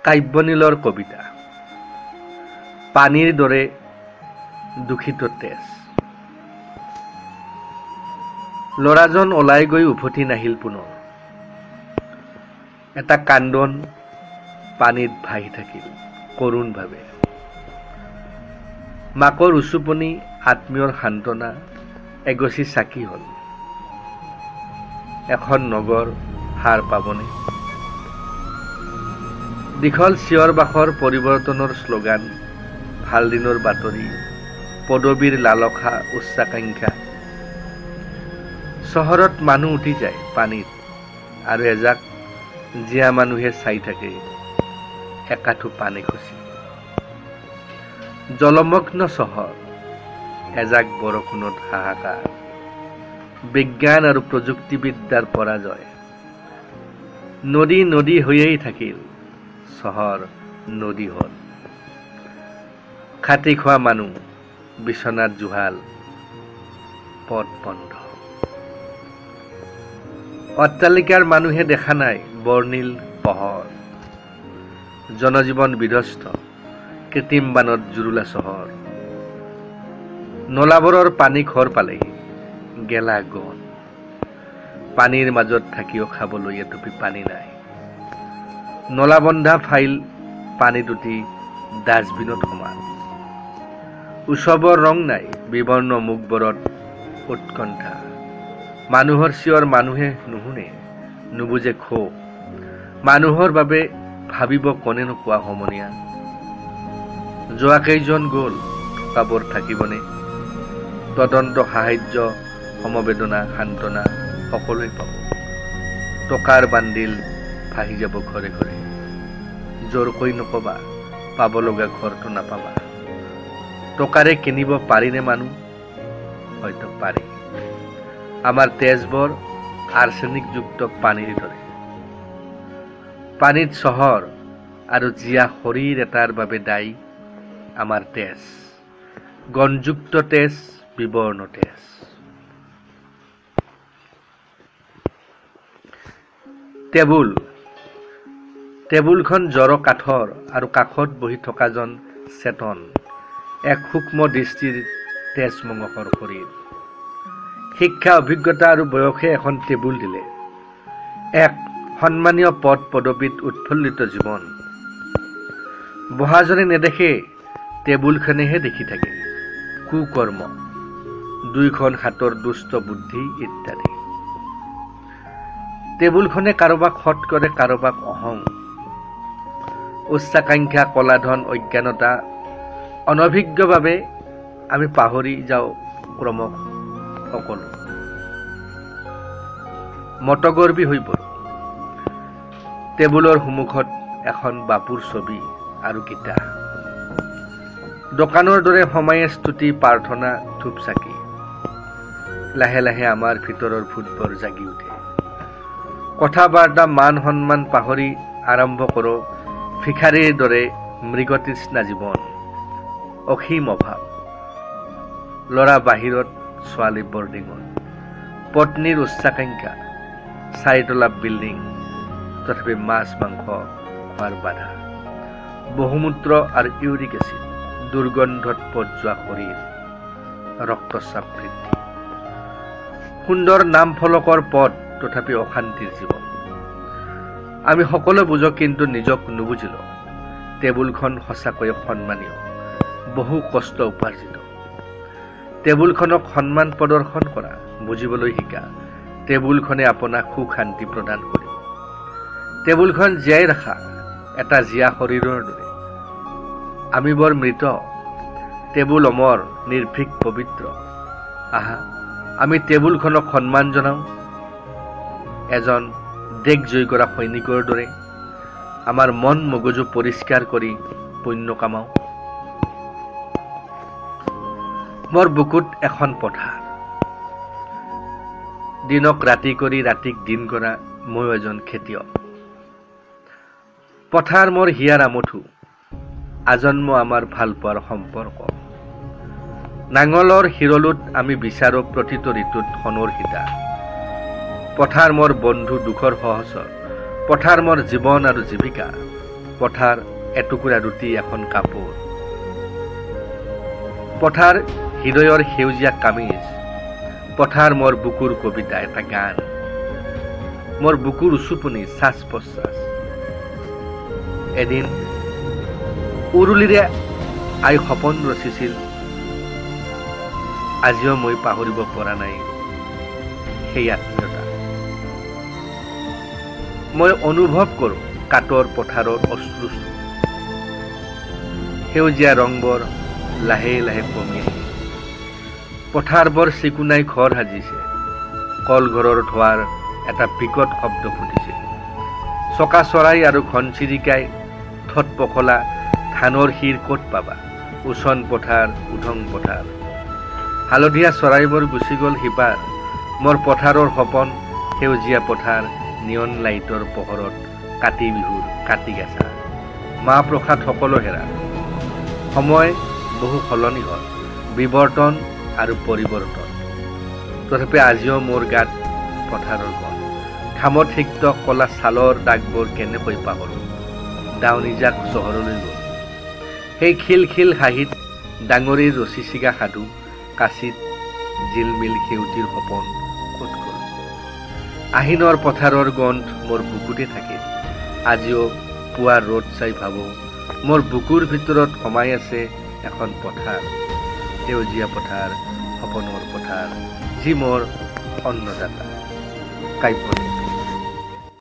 কাব্যনীলৰ কবিতা পানীৰ দৰে দূষিত তেজ। ল'ৰাজন ওলাই গৈ উভতি নাহিল পুনৰ। এটা কান্দন পানীত ভাহি থাকিল কৰুণভাৱে। মাকৰ উচুপনি আত্মীয়ৰ সান্তনা এগছি চাকি হ'ল। এখন নগৰ সাৰ পাবনে? দীঘল চিঞৰ বাখৰ পৰিৱৰ্তনৰ শ্লোগান, ভাল দিনৰ বাতৰি, পদবীৰ লালসা উচ্চাকাংক্ষা। চহৰত মানুহ উঠি যায় পানীত আৰু এজাক জীয়া মানুহে চাই থাকে একাঠু পানী খচি। জলমগ্ন চহৰ, এজাক বৰষুণত হাহাকাৰ। বিজ্ঞান আৰু প্ৰযুক্তিবিদ্যাৰ পৰাজয়। নদী নদী হৈয়েই থাকিল, চহৰ নদী হ'ল। খাটি খোৱা মানুহ, বিচনাত জুহাল, পথ বন্ধ। অট্টালিকাৰ মানুহে দেখা নাই বৰ্ণিল পোহৰ। জনজীৱন বিধ্বস্ত, কৃত্ৰিম বানত জুৰুলা চহৰ। নলাবোৰৰ পানী ঘৰ পালেহি, গেলা গণ। পানীৰ মাজত থাকিও খাবলৈ এটুপি পানী নাই। নলাবন্ধা ফাইল পানীত উঠি ডাষ্টবিনত সমান। উৎসৱৰ ৰং নাই বিবৰ্ণ মুখবোৰত উৎকণ্ঠা। মানুহৰ চিঞৰ মানুহে নুশুনে, নুবুজে ক্ষোভ। মানুহৰ বাবে ভাবিব কোনে নোকোৱা সমনীয়া। যোৱা কেইজন গ'ল, পাবৰ থাকিবনে? তদন্ত সাহায্য সমবেদনা সান্তনা সকলোৱে পাব। টকাৰ বান্দিল ভাহি যাব ঘৰে ঘৰে। জোৰকৈ নকবা, পাব লগা ঘৰটো নাপাবা। টকাৰে কিনিব পাৰিনে মানুহ? হয়তো পাৰি। আমাৰ তেজবোৰ আৰ্ছেনিকযুক্ত পানীৰ দৰে। পানীত চহৰ আৰু জীয়া শৰীৰ এটাৰ বাবে দায়ী আমাৰ তেজ। গণযুক্ত তেজ, বিবৰ্ণ তেজ। টেবুলখন জড় কাঠৰ আৰু কাষত বহি থকাজন চেতন, এক সূক্ষ্ম দৃষ্টিৰ তেজ মঙহৰ শৰীৰ। শিক্ষা অভিজ্ঞতা আৰু বয়সে এখন টেবুল দিলে, এক সন্মানীয় পদ পদবীত উৎফুল্লিত জীৱন। বহাজনে নেদেখে, টেবুলখনেহে দেখি থাকে কুকৰ্ম, দুইখন হাতৰ দুষ্ট বুদ্ধি ইত্যাদি। টেবুলখনে কাৰোবাক সৎ কৰে, কাৰোবাক অহং। উচ্চাকাংক্ষা, কলাধন, অজ্ঞানতা, অনভিজ্ঞভাৱে আমি পাহৰি যাওঁ ক্ৰমশ সকলো। মতগৰ্বী হৈ পৰোঁ। টেবুলৰ সন্মুখত এখন বাপুৰ ছবি আৰু গীতা। দোকানৰ দৰে সময়ে স্তুতি প্ৰাৰ্থনা ধূপ চাকি। লাহে লাহে আমাৰ ভিতৰৰ ভূতবোৰ জাগি উঠে। কথা বাৰ্তা মান সন্মান পাহৰি আৰম্ভ কৰোঁ ভিখাৰীৰ দৰে মৃগতৃষ্ণা জীৱন। অসীম অভাৱ। ল'ৰা বাহিৰত, ছোৱালী বৰ্ডিঙত। পত্নীৰ উচ্চাকাংক্ষা, চাৰিতলা বিল্ডিং, তথাপি মাছ মাংস খোৱাৰ বাধা। বহুমূত্ৰ আৰু ইউৰিক এচিড, দুৰ্গন্ধত পচোৱা শৰীৰ, ৰক্তচাপ বৃদ্ধি। সুন্দৰ নাম ফলকৰ পথ, তথাপি অশান্তিৰ জীৱন। আমি সকলো বুজো, কিন্তু নিজক নুবুজিলো। টেবুলখন সঁচাকৈয়ে সন্মানীয়, বহু কষ্ট উপাৰ্জিত। টেবুলখনক সন্মান প্ৰদৰ্শন কৰা, বুজিবলৈ শিকা। টেবুলখনে আপোনাক সুখ শান্তি প্ৰদান কৰিব। টেবুলখন জীয়াই ৰাখা, এটা জীয়া শৰীৰৰ দৰে। আমি বৰ মৃত, টেবুল অমৰ, নিৰ্ভীক পবিত্ৰ। আহা, আমি টেবুলখনক সন্মান জনাওঁ, এজন দেশ জয় কৰা সৈনিকৰ দৰে। আমাৰ মন মগজু পৰিষ্কাৰ কৰি পুণ্য কামাওঁ। মোৰ বুকুত এখন পথাৰ। দিনক ৰাতি কৰি ৰাতিক দিন কৰা ময়ো এজন খেতিয়ক। পথাৰ মোৰ হিয়াৰ আমঠু, আজন্ম আমাৰ ভাল পোৱাৰ সম্পৰ্ক। নাঙলৰ শিৰলুত আমি বিচাৰো প্ৰতিটো ঋতুত সোণৰ সীতা। পথাৰ মোৰ বন্ধু দুখৰ সহচৰ। পথাৰ মোৰ জীৱন আৰু জীৱিকা। পথাৰ এটুকুৰা ৰুটি এখন কাপোৰ, পথাৰ হৃদয়ৰ সেউজীয়া কামিজ, পথাৰ মোৰ বুকুৰ কবিতা এটা গান, মোৰ বুকুৰ উচুপনি শ্বাস প্ৰশ্বাস। এদিন উৰুলিৰে আই সপোন ৰচিছিল, আজিও মই পাহৰিব পৰা নাই সেই আত্মীয়তা। মই অনুভৱ কৰোঁ কাটৰ পথাৰৰ অশ্ৰু, সেউজীয়া ৰংবোৰ লাহে লাহে কমি আহি পথাৰবোৰ চিকুণাই ঘৰ সাজিছে। কলঘৰৰ ধোৱাৰ এটা বিকট শব্দ ফুটিছে। চকা চৰাই আৰু ঘনচিৰিকাই ঠোঁট পখলা, ধানৰ শিৰ ক'ত পাবা, উচন পথাৰ উধং পথাৰ। হালধীয়া চৰাইবোৰ গুচি গ'ল সিবাৰ, মোৰ পথাৰৰ সপোন সেউজীয়া পথাৰ, নিয়ন লাইটৰ পোহৰত কাতি বিহুৰ কাতি গাছা। মাহ প্ৰসাদ সকলো হেৰা, সময় বহু সলনি হ'ল, বিৱৰ্তন আৰু পৰিৱৰ্তন। তথাপি আজিও মোৰ গাত পথাৰৰ গণ, ঘামত সিক্ত কলা ছালৰ দাগবোৰ কেনেকৈ পাহৰোঁ। দাউনি জাক চহৰলৈ গ'ল, সেই খিলখিল হাঁহিত ডাঙৰীৰ ৰচি চিগা সাধু, কাঁচিত জিলমিল সেউজীৰ সপোন ক'ত গ'ল। আহিনৰ পথাৰৰ গন্ধ মোৰ বুকুতে থাকে, আজিও পুৱাৰ ৰ'দ চাই ভাবোঁ মোৰ বুকুৰ ভিতৰত সোমাই আছে এখন পথাৰ, সেউজীয়া পথাৰ, সপোনৰ পথাৰ, যি মোৰ অন্নদাতা। কাব্যনিক।